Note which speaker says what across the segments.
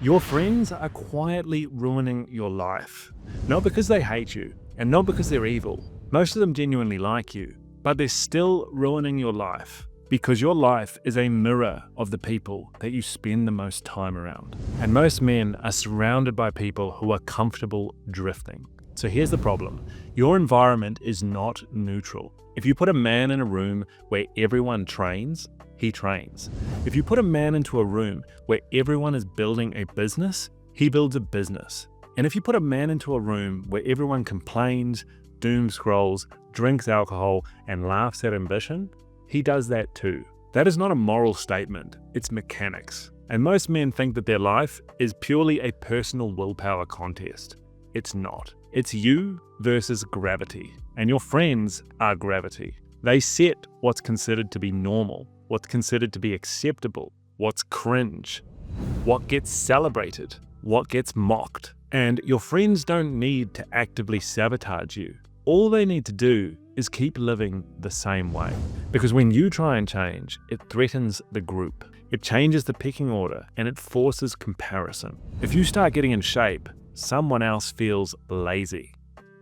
Speaker 1: Your friends are quietly ruining your life. Not because they hate you, and not because they're evil. Most of them genuinely like you, but they're still ruining your life because your life is a mirror of the people that you spend the most time around. And most men are surrounded by people who are comfortable drifting. So here's the problem. Your environment is not neutral. If you put a man in a room where everyone trains, he trains. If you put a man into a room where everyone is building a business, he builds a business. And if you put a man into a room where everyone complains, doom scrolls, drinks alcohol, and laughs at ambition, he does that too. That is not a moral statement, it's mechanics. And most men think that their life is purely a personal willpower contest. It's not. It's you versus gravity. And your friends are gravity. They set what's considered to be normal, what's considered to be acceptable, what's cringe, what gets celebrated, what gets mocked. And your friends don't need to actively sabotage you. All they need to do is keep living the same way. Because when you try and change, it threatens the group. It changes the pecking order and it forces comparison. If you start getting in shape, someone else feels lazy.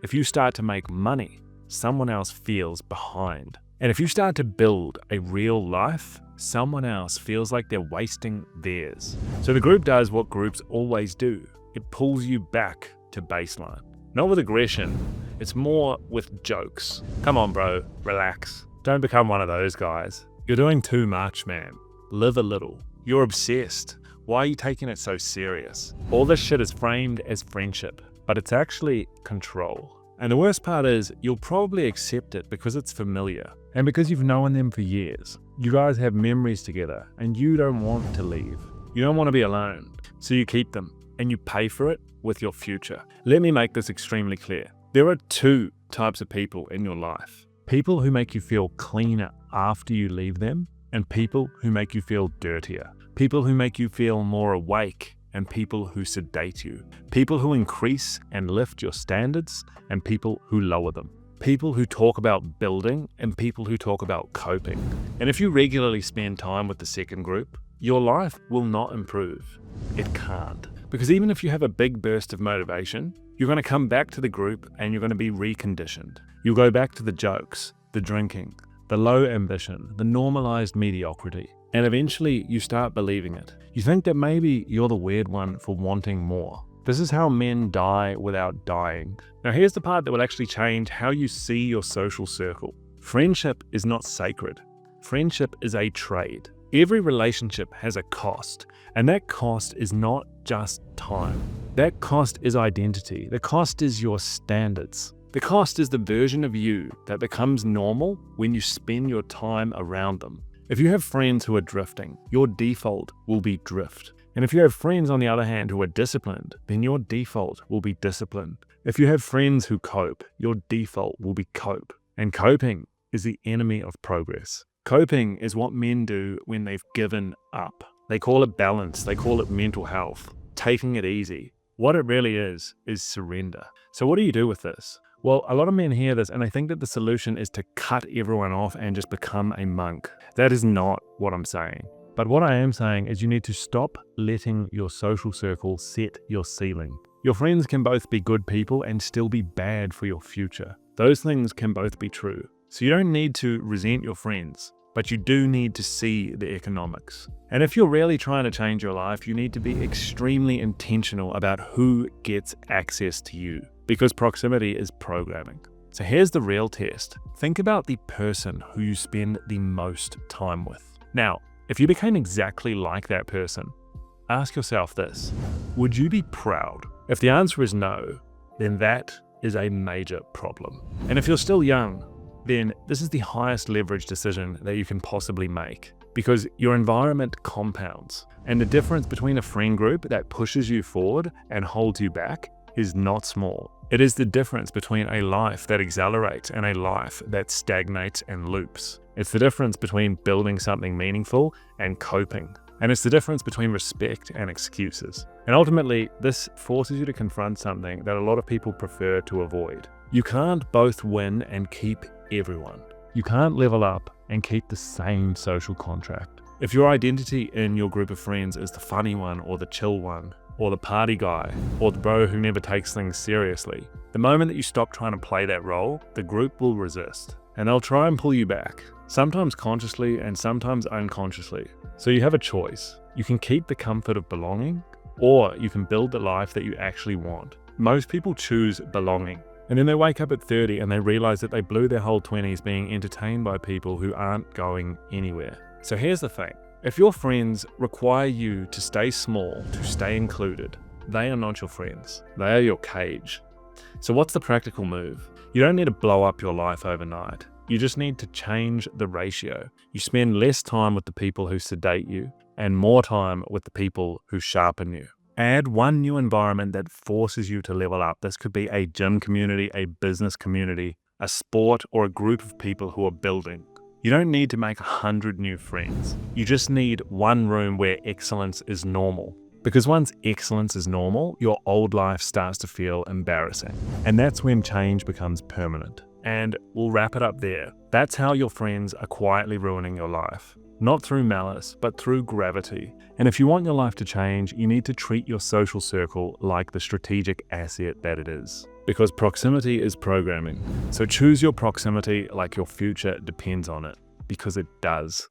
Speaker 1: If you start to make money, someone else feels behind. And if you start to build a real life, someone else feels like they're wasting theirs. So the group does what groups always do. It pulls you back to baseline. Not with aggression, it's more with jokes. Come on, bro, relax. Don't become one of those guys. You're doing too much, man. Live a little. You're obsessed. Why are you taking it so serious? All this shit is framed as friendship, but it's actually control. And the worst part is, you'll probably accept it because it's familiar and because you've known them for years. You guys have memories together and you don't want to leave. You don't want to be alone, so you keep them and you pay for it with your future. Let me make this extremely clear. There are two types of people in your life. People who make you feel cleaner after you leave them, and people who make you feel dirtier. People who make you feel more awake, and people who sedate you. People who increase and lift your standards, and people who lower them. People who talk about building, and people who talk about coping. And if you regularly spend time with the second group, your life will not improve. It can't. Because even if you have a big burst of motivation, you're going to come back to the group and you're going to be reconditioned. You'll go back to the jokes, the drinking, the low ambition, the normalized mediocrity. And eventually you start believing it. You think that maybe you're the weird one for wanting more. This is how men die without dying. Now here's the part that will actually change how you see your social circle. Friendship is not sacred. Friendship is a trade. Every relationship has a cost, and that cost is not just time. That cost is identity. The cost is your standards. The cost is the version of you that becomes normal when you spend your time around them. If you have friends who are drifting, your default will be drift. And if you have friends, on the other hand, who are disciplined, then your default will be discipline. If you have friends who cope, your default will be cope. And coping is the enemy of progress. Coping is what men do when they've given up. They call it balance, they call it mental health, taking it easy. What it really is surrender. So what do you do with this? Well, a lot of men hear this and they think that the solution is to cut everyone off and just become a monk. That is not what I'm saying. But what I am saying is you need to stop letting your social circle set your ceiling. Your friends can both be good people and still be bad for your future. Those things can both be true. So you don't need to resent your friends, but you do need to see the economics. And if you're really trying to change your life, you need to be extremely intentional about who gets access to you, because proximity is programming. So here's the real test. Think about the person who you spend the most time with. Now, if you became exactly like that person, ask yourself this: would you be proud? If the answer is no, then that is a major problem. And if you're still young, then this is the highest leverage decision that you can possibly make, because your environment compounds. And the difference between a friend group that pushes you forward and holds you back is not small. It is the difference between a life that accelerates and a life that stagnates and loops. It's the difference between building something meaningful and coping. And it's the difference between respect and excuses. And ultimately, this forces you to confront something that a lot of people prefer to avoid. You can't both win and keep everyone. You can't level up and keep the same social contract. If your identity in your group of friends is the funny one or the chill one, or the party guy, or the bro who never takes things seriously. The moment that you stop trying to play that role, the group will resist, and they'll try and pull you back, sometimes consciously and sometimes unconsciously. So you have a choice. You can keep the comfort of belonging, or you can build the life that you actually want. Most people choose belonging, and then they wake up at 30 and they realize that they blew their whole 20s being entertained by people who aren't going anywhere. So here's the thing. If your friends require you to stay small, to stay included, they are not your friends. They are your cage. So what's the practical move? You don't need to blow up your life overnight. You just need to change the ratio. You spend less time with the people who sedate you and more time with the people who sharpen you. Add one new environment that forces you to level up. This could be a gym community, a business community, a sport, or a group of people who are building. You don't need to make 100 new friends. You just need one room where excellence is normal. Because once excellence is normal, your old life starts to feel embarrassing. And that's when change becomes permanent. And we'll wrap it up there. That's how your friends are quietly ruining your life. Not through malice, but through gravity. And if you want your life to change, you need to treat your social circle like the strategic asset that it is. Because proximity is programming. So choose your proximity like your future depends on it. Because it does.